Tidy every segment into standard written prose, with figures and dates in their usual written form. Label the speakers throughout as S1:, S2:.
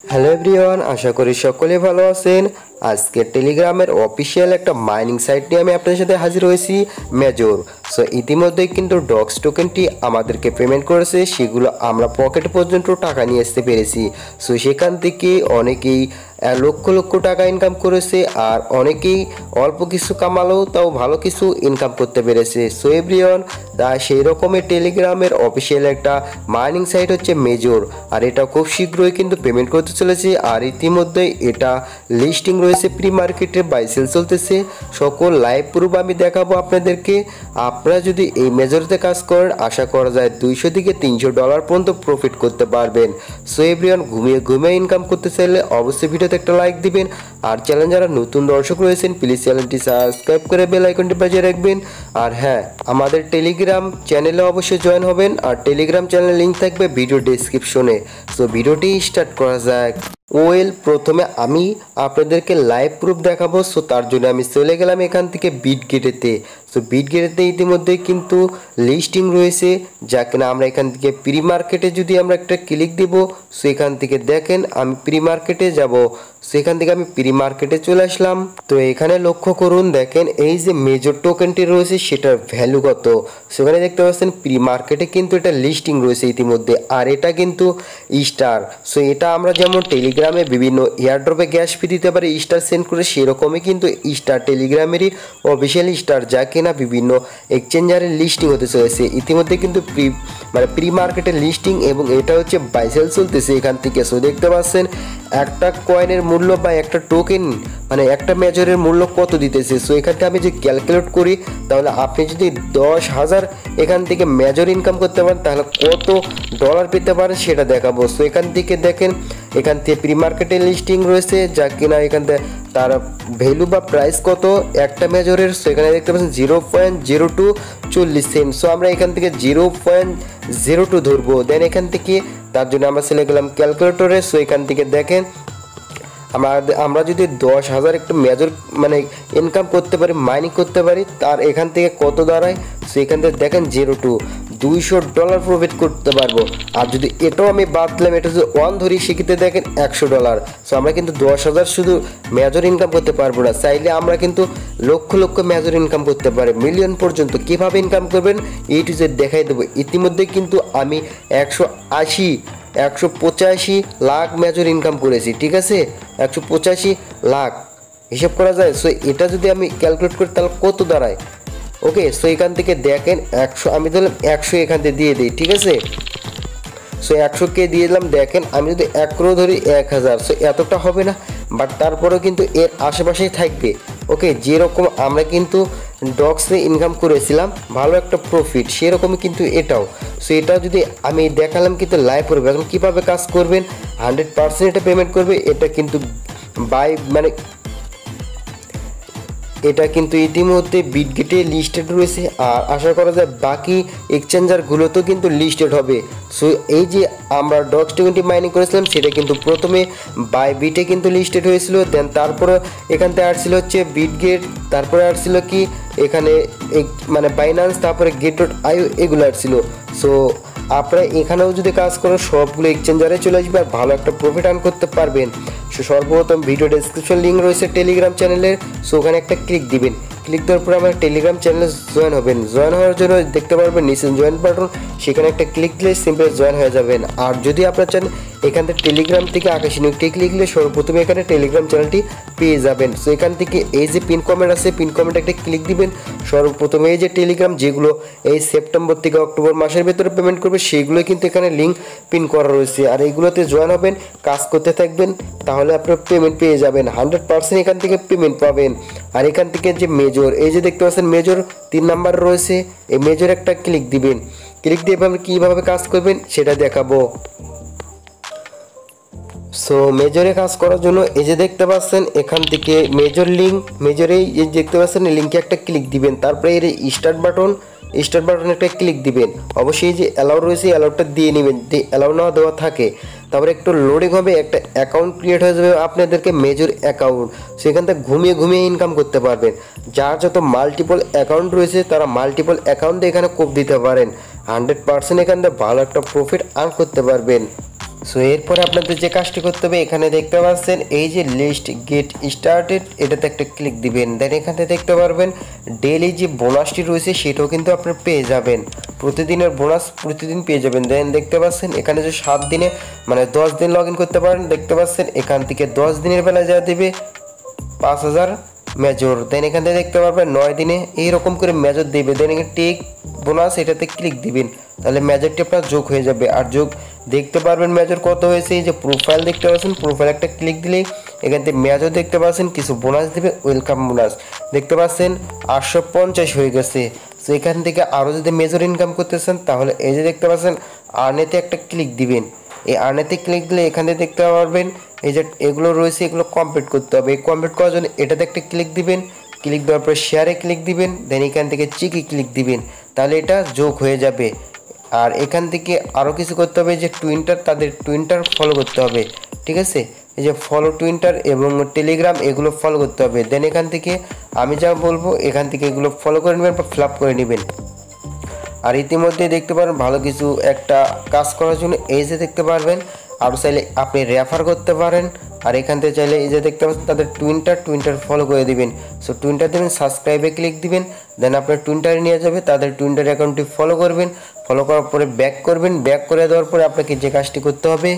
S1: Hello everyone, আশা করি সকলে ভালো আছেন। আজকে টেলিগ্রামের অফিসিয়াল একটা মাইনিং সাইট নিয়ে আমি আপনাদের সাথে হাজির হয়েছি, মেজর। সো ইতিমধ্যেই কিন্তু ডক্স টোকেনটি আমাদেরকে পেমেন্ট করেছে, সেগুলো আমরা পকেট পর্যন্ত টাকা নিয়ে আসতে পেরেছি। সো সেখান থেকে অনেকেই লক্ষ লক্ষ টাকা ইনকাম করেছে, আর অনেকেই অল্প কিছু কামালেও তাও ভালো কিছু ইনকাম করতে পেরেছে। সো এভরিওয়ান, সেই রকমের টেলিগ্রামের অফিসিয়াল একটা মাইনিং সাইট হচ্ছে মেজর, আর এটা খুব শীঘ্রই কিন্তু পেমেন্ট করতে চলেছে। আর ইতিমধ্যে এটা লিস্টিং রয়েছে প্রি মার্কেটে, বাই সেল চলতেছে। সকল লাইভ প্রুফ আমি দেখাবো আপনাদেরকে। আপনারা যদি এই মেজরতে কাজ করেন, আশা করা যায় 200 থেকে $300 পর্যন্ত প্রফিট করতে পারবেন। সো এভরিওয়ান, ঘুমিয়ে ঘুমিয়ে ইনকাম করতে চাইলে অবশ্যই ভিডিওতে একটা লাইক দিবেন, আর চ্যানেল যারা নতুন দর্শক রয়েছেন প্লিজ চ্যানেলটি সাবস্ক্রাইব করে বেল আইকনটি বাজিয়ে রাখবেন। আর হ্যাঁ, আমাদের টেলিগ্রাম চ্যানেলে অবশ্যই জয়েন হবেন, আর টেলিগ্রাম চ্যানেলের লিঙ্ক থাকবে ভিডিও ডেসক্রিপশনে। সো ভিডিওটি স্টার্ট করা যাক। প্রথমে আমি আপনাদেরকে লাইভ প্রুফ দেখাবো। সো তার জন্য আমি চলে গেলাম এখান থেকে বিটগেটেতে। সো বিটগেটেতে ইতিমধ্যে কিন্তু লিস্টিং রয়েছে, যা কিনা আমরা এখান থেকে প্রি মার্কেটে যদি আমরা একটা ক্লিক দিব, সো এখান থেকে দেখেন আমি প্রি মার্কেটে যাব। সেখান থেকে আমি প্রি মার্কেটে চলে আসলাম। তো এখানে লক্ষ্য করুন, দেখেন এই যে মেজর টোকেনটি রয়েছে সেটার ভ্যালু কত। সেখানে দেখতে পাচ্ছেন প্রি মার্কেটে কিন্তু এটা লিস্টিং রয়েছে ইতিমধ্যে, আর এটা কিন্তু স্টার। সো এটা আমরা যেমন টেলিগ্রামে বিভিন্ন এয়ারড্রপে গ্যাস ফি দিতে পারি স্টার সেন্ড করে, সেরকমই কিন্তু স্টার টেলিগ্রামেরই অফিসিয়াল স্টার, যা কিনা বিভিন্ন এক্সচেঞ্জারে লিস্টিং হতে চলেছে। ইতিমধ্যে কিন্তু প্রি মার্কেটের লিস্টিং, এবং এটা হচ্ছে বাইসেল চলতেছে এখান থেকে। সো দেখতে পাচ্ছেন একটা কয়েনের মূল্য বা একটা টোকেন একটা মেজরের মূল্য কত দিতেছে। সো এখান থেকে আমি যদি ক্যালকুলেট করি, তাহলে আপনি যদি 10,000 এখান থেকে মেজর ইনকাম করতে পারেন, তাহলে কত ডলার পেতে পারেন সেটা দেখাবো। সো এখান থেকে দেখেন, এখান থেকে প্রি মার্কেটে লিস্টিং রয়েছে, যা কিনা এখান থেকে তার ভ্যালু বা প্রাইস কত একটা মেজরের। সো এখানে দেখতে পাচ্ছেন 0.0240 সেন্ট। সো আমরা এখান থেকে 0.02 ধরবো। দেন এখান থেকে তার জন্য আমরা চলে গেলাম ক্যালকুলেটরে। সো এখান থেকে দেখেন আমরা যদি 10,000 একটু মেজর ইনকাম করতে পারি, মাইনিং করতে পারি, তার এখান থেকে কত দাঁড়ায়। সো এখান থেকে দেখেন 200 প্রফিট করতে পারবো। আর যদি এটাও আমি বাদ দিলাম, এটা যদি 1 ধরি, সেক্ষেত্রে দেখেন $100। সো আমরা কিন্তু 10,000 শুধু মেজর ইনকাম করতে পারবো না, চাইলে আমরা কিন্তু লক্ষ লক্ষ মেজর ইনকাম করতে পারি, মিলিয়ন পর্যন্ত। কীভাবে ইনকাম করবেন এই টু জেড দেখাই দেবো। ইতিমধ্যে কিন্তু আমি 185 লাখ মেজর ইনকাম করেছি, ঠিক আছে, 185 লাখ হিসাব করা যায়। সো এটা যদি আমি ক্যালকুলেট করি তাহলে কত দাঁড়ায়। ওকে, সো এখান থেকে দেখেন 100, আমি ধরলাম 100 এখান থেকে দিয়ে দিই, ঠিক আছে। সো 100কে দিয়ে দিলাম। দেখেন আমি যদি 1 crore ধরি 1,000, সো এতটা হবে না, বাট তারপরেও কিন্তু এর আশেপাশেই থাকবে। ওকে, যেরকম আমরা কিন্তু ডক্সে ইনকাম করেছিলাম ভালো একটা প্রফিট, সেরকমই কিন্তু এটাও। সো এটা যদি আমি দেখালাম কিন্তু লাইভ করবে। এখন কীভাবে কাজ করবেন, 100% এটা পেমেন্ট করবে। এটা কিন্তু এটা কিন্তু ইতিমধ্যে বিটগেটে লিস্টেড রয়েছে, আর আশা করা যায় বাকি এক্সচেঞ্জারগুলোতেও কিন্তু লিস্টেড হবে। সো এই যে আমরা ডক্স টোকেনটি মাইনিং করেছিলাম, সেটা কিন্তু প্রথমে বাইবিটে কিন্তু লিস্টেড হয়েছিল। দেন তারপরে এখান থেকে আসছিল হচ্ছে বিটগেট, তারপরে আসছিল কি এখানে বাইন্যান্স, তারপরে get.io, এগুলো আসছিল। সো আপনারা এখানেও যদি কাজ করেন, সবগুলো এক্সচেঞ্জারে চলে আসবে, আর ভালো একটা প্রফিট আর্ন করতে পারবেন। সো সর্বপ্রথম ভিডিও ডেসক্রিপশন লিঙ্ক রয়েছে টেলিগ্রাম চ্যানেলের। সো ওখানে একটা ক্লিক দিবেন। ক্লিক দেওয়ার পরে আমার টেলিগ্রাম চ্যানেলে জয়েন হবেন। জয়েন হওয়ার জন্য দেখতে পারবেন নিচে জয়েন বাটন, সেখানে একটা ক্লিক দিলে সিম্পল জয়েন হয়ে যাবেন। আর যদি আপনার চান এখান থেকে টেলিগ্রাম থেকে আকাশী ক্লিক লিখলে সর্বপ্রথমে এখানে টেলিগ্রাম চ্যানেলটি পেয়ে যাবেন। সো এখান থেকে এই যে পিন কমেন্ট আছে, পিন কমেন্টে একটা ক্লিক দিবেন। সর্বপ্রথমে এই যে টেলিগ্রাম যেগুলো এই সেপ্টেম্বর থেকে অক্টোবর মাসের ভেতরে পেমেন্ট করবে, সেইগুলো কিন্তু এখানে লিঙ্ক পিন করা রয়েছে। আর এইগুলোতে জয়েন হবেন, কাজ করতে থাকবেন, তাহলে আপনার পেমেন্ট পেয়ে যাবেন। 100% এখান থেকে পেমেন্ট পাবেন। আর এখান থেকে যে মেজর, এই যে দেখতে পাচ্ছেন মেজর 3 নাম্বার রয়েছে, এই মেজর একটা ক্লিক দিবেন। ক্লিক দিয়ে আপনি কীভাবে কাজ করবেন সেটা দেখাবো। সো মেজরে কাজ করার জন্য এই যে দেখতে পাচ্ছেন এখান থেকে মেজর লিঙ্ক, মেজরে এই দেখতে পাচ্ছেন লিঙ্কে একটা ক্লিক দিবেন। তারপরে এর স্টার্ট বাটন একটা ক্লিক দিবেন। অবশ্যই যে অ্যালাউ রয়েছে অ্যালাউটা দিয়ে নেবেন, যে অ্যালাউ না দেওয়া থাকে। তারপরে একটু লোডিং হবে, একটা অ্যাকাউন্ট ক্রিয়েট হয়ে যাবে আপনাদেরকে, মেজর অ্যাকাউন্ট। সেখান থেকে ঘুমিয়ে ঘুমিয়ে ইনকাম করতে পারবেন। যার যত মাল্টিপল অ্যাকাউন্ট রয়েছে তারা মাল্টিপল অ্যাকাউন্টে এখানে কোপ দিতে পারেন। 100% এখান থেকে ভালো একটা প্রফিট আর্ন করতে পারবেন। সো এরপরে আপনাদের যে কাজটি করতে হবে, এখানে দেখতে পাচ্ছেন এই যে লিস্ট গেট স্টার্টেড, এটাতে একটা ক্লিক দিবেন। দেন এখানে দেখতে পারবেন ডেইলি যে বোনাসটি রয়েছে সেটাও কিন্তু আপনার পেয়ে যাবেন, প্রতিদিনের বোনাস প্রতিদিন পেয়ে যাবেন। দেন দেখতে পাচ্ছেন এখানে যে 7 দিনে মানে 10 দিন লগ ইন করতে পারেন, দেখতে পাচ্ছেন এখান থেকে 10 দিনের বেলা যা দেবে 5000 মেজর। দেন এখান থেকে দেখতে পারবেন 9 দিনে এইরকম করে মেজর দেবে। দেন এখানে টেক বোনাস এটাতে ক্লিক দিবেন, তাহলে মেজরটি আপনার যোগ হয়ে যাবে। আর যোগ দেখতে পারবেন মেজর কত হয়েছে, এই যে প্রোফাইল দেখতে পাচ্ছেন, প্রোফাইল একটা ক্লিক দিলেই এখান থেকে মেজর দেখতে পাচ্ছেন, কিছু বোনাস দেবে, ওয়েলকাম বোনাস দেখতে পাচ্ছেন 850 হয়ে গেছে। তো এখান থেকে আরও যদি মেজর ইনকাম করতে চান তাহলে এই যে দেখতে পাচ্ছেন আর্নেতে একটা ক্লিক দিবেন। এই আর্নেতে ক্লিক দিলে এখানে দেখতে পারবেন এই যে এগুলো রয়েছে, এগুলো কমপ্লিট করতে হবে। এই কমপ্লিট করার জন্য এটাতে একটা ক্লিক দিবেন, ক্লিক দেওয়ার পরে শেয়ারে ক্লিক দিবেন, দেন এখান থেকে চিকি ক্লিক দিবেন, তাহলে এটা যোগ হয়ে যাবে। আর এখান থেকে আরও কিছু করতে হবে, যে টুইটার, তাদের টুইটার ফলো করতে হবে, ঠিক আছে। এই যে ফলো টুইটার এবং টেলিগ্রাম এগুলো ফলো করতে হবে। দেন এখান থেকে আমি যা বলবো এখান থেকে এগুলো ফলো করে নেবেন বা ফিল আপ করে নেবেন। আর ইতিমধ্যে দেখতে পারেন ভালো কিছু একটা কাজ করার জন্য এই যে দেখতে পারবেন আরও চাইলে আপনি রেফার করতে পারেন। আর এখান থেকে চাইলে এই যে দেখতে পাচ্ছেন তাদের টুইটার ফলো করে দিবেন। সো টুইটার দেবেন, সাবস্ক্রাইবে ক্লিক দিবেন, দেন আপনার টুইটারে নিয়ে যাবে, তাদের টুইটার অ্যাকাউন্টটি ফলো করবেন। ফলো করার পরে ব্যাক করবেন, ব্যাক করে দেওয়ার পরে আপনাকে যে কাজটি করতে হবে,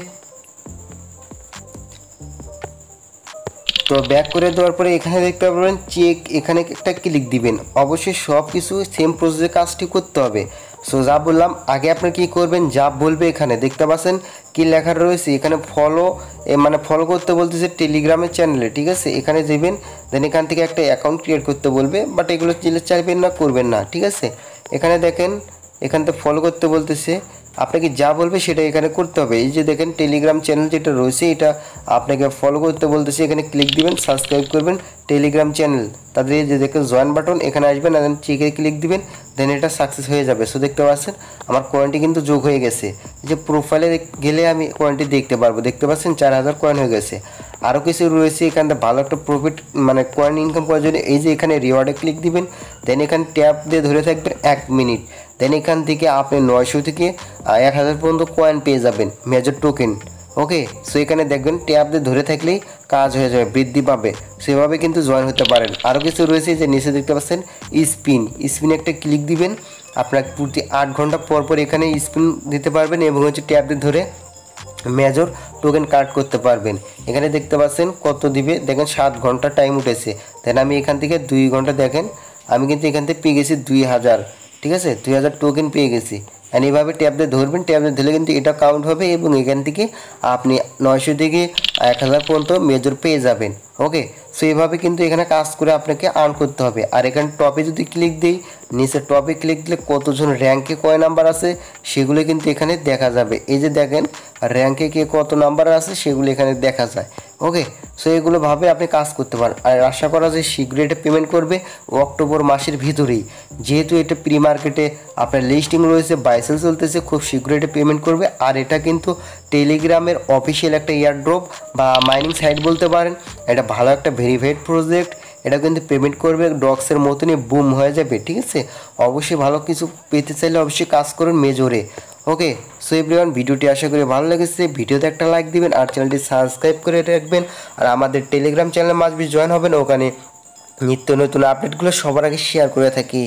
S1: তো ব্যাক করে দেওয়ার পরে এখানে দেখতে পাবেন চেক, এখানে একটা ক্লিক দিবেন। অবশ্যই সব কিছু সেম প্রসেসে কাজটি করতে হবে। সো যা বললাম আগে আপনি কি করবেন, যা বলবে এখানে দেখতে পাচ্ছেন কি লেখা রয়েছে, এখানে ফলো মানে ফলো করতে বলতেছে টেলিগ্রামের চ্যানেলে, ঠিক আছে। এখানে যাবেন, দেন এখান থেকে একটা অ্যাকাউন্ট ক্রিয়েট করতে বলবে, বাট এগুলো চাইবেন না, করবেন না, ঠিক আছে। এখানে দেখেন এখান থেকে ফলো করতে বলতেছে, আপনাকে যা বলবে সেটা এখানে করতে হবে। এই যে দেখেন টেলিগ্রাম চ্যানেল যেটা রয়েছে এটা আপনাকে ফলো করতে বলতেছে, এখানে ক্লিক দিবেন, সাবস্ক্রাইব করবেন টেলিগ্রাম চ্যানেল, তাদের এই যে দেখেন জয়েন বাটন এখানে আসবেন, আর চেকে ক্লিক দিবেন, দেন এটা সাকসেস হয়ে যাবে। সো দেখতে পাচ্ছেন আমার কয়েনটি কিন্তু যোগ হয়ে গেছে। এই যে প্রোফাইলে গেলে আমি কয়েনটি দেখতে পারবো, দেখতে পাচ্ছেন 4000 কয়েন হয়ে গেছে। আরও কিছু রয়েছে এখান থেকে ভালো একটা প্রফিট মানে কয়েন ইনকাম করার জন্য এই যে এখানে রিওয়ার্ডে ক্লিক দিবেন, দেন এখানে ট্যাপ দিয়ে ধরে থাকবেন 1 মিনিট, দেন এখান থেকে আপনি 900 থেকে 1000 পর্যন্ত কয়েন পেয়ে যাবেন মেজর টোকেন। ওকে, সো এখানে দেখবেন ট্যাপ দিয়ে ধরে থাকলেই কাজ হয়ে যাবে, বৃদ্ধি পাবে। সেভাবে কিন্তু জয়েন হতে পারেন। আরও কিছু রয়েছে যে নিচে দেখতে পাচ্ছেন স্পিনে একটা ক্লিক দিবেন, আপনার প্রতি 8 ঘন্টা পর পর এখানে স্পিন দিতে পারবেন এবং হচ্ছে ট্যাপ দিয়ে ধরে মেজর টোকেন কাট করতে পারবেন। এখানে দেখতে পাচ্ছেন কত দিবে, দেখেন 7 ঘন্টা টাইম উঠেছে। দেন আমি এখান থেকে 2 ঘন্টা, দেখেন আমি কিন্তু এখান থেকে পেয়ে গেছি 2000, ঠিক আছে, 2000 টোকেন পেয়ে গেছি। অ্যান্ড এইভাবে ট্যাপ দিয়ে ধরবেন, ট্যাপ দিয়ে ধরলে কিন্তু এটা কাউন্ট হবে এবং এখান থেকে আপনি 900 থেকে 1000 পর্যন্ত মেজর পেয়ে যাবেন। ওকে, সো এইভাবে কিন্তু এখানে কাজ করে আপনাকে আর্ন করতে হবে। আর এখানে টপে যদি ক্লিক দিই, নিচে টপে ক্লিক দিলে কতজন র্যাঙ্কে কয় নাম্বার আছে সেগুলো কিন্তু এখানে দেখা যাবে। এই যে দেখেন র্যাঙ্কে কে কত নাম্বার আছে সেগুলো এখানে দেখা যায়। ওকে, সো এগুলো ভাবে আপনি কাজ করতে পারেন। আর আশা করা যায় শীঘ্রই এটা পেমেন্ট করবে অক্টোবর মাসের ভিতরেই, যেহেতু এটা প্রি মার্কেটে আপনার লিস্টিং রয়েছে, বাইসেল চলতেছে, খুব শীঘ্রই এটা পেমেন্ট করবে। আর এটা কিন্তু টেলিগ্রামের অফিসিয়াল একটা এয়ারড্রপ বা মাইনিং সাইট বলতে পারেন। এটা ভালো একটা ভেরিফাইড প্রজেক্ট, এটা কিন্তু পেমেন্ট করবে ডক্সের মতনই বুম হয়ে যাবে, ঠিক আছে। অবশ্যই ভালো কিছু পেতে চাইলে অবশ্যই কাজ করুন মেজরে। ওকে, সো এভরিওয়ান, ভিডিওটি আশা করি ভালো লেগেছে। ভিডিওতে একটা লাইক দিবেন আর চ্যানেলটি সাবস্ক্রাইব করে রাখবেন। আর আমাদের টেলিগ্রাম চ্যানেলে মাঝবি জয়েন হবেন, ওখানে নিত্য নতুন আপডেটগুলো সবার আগে শেয়ার করে থাকি।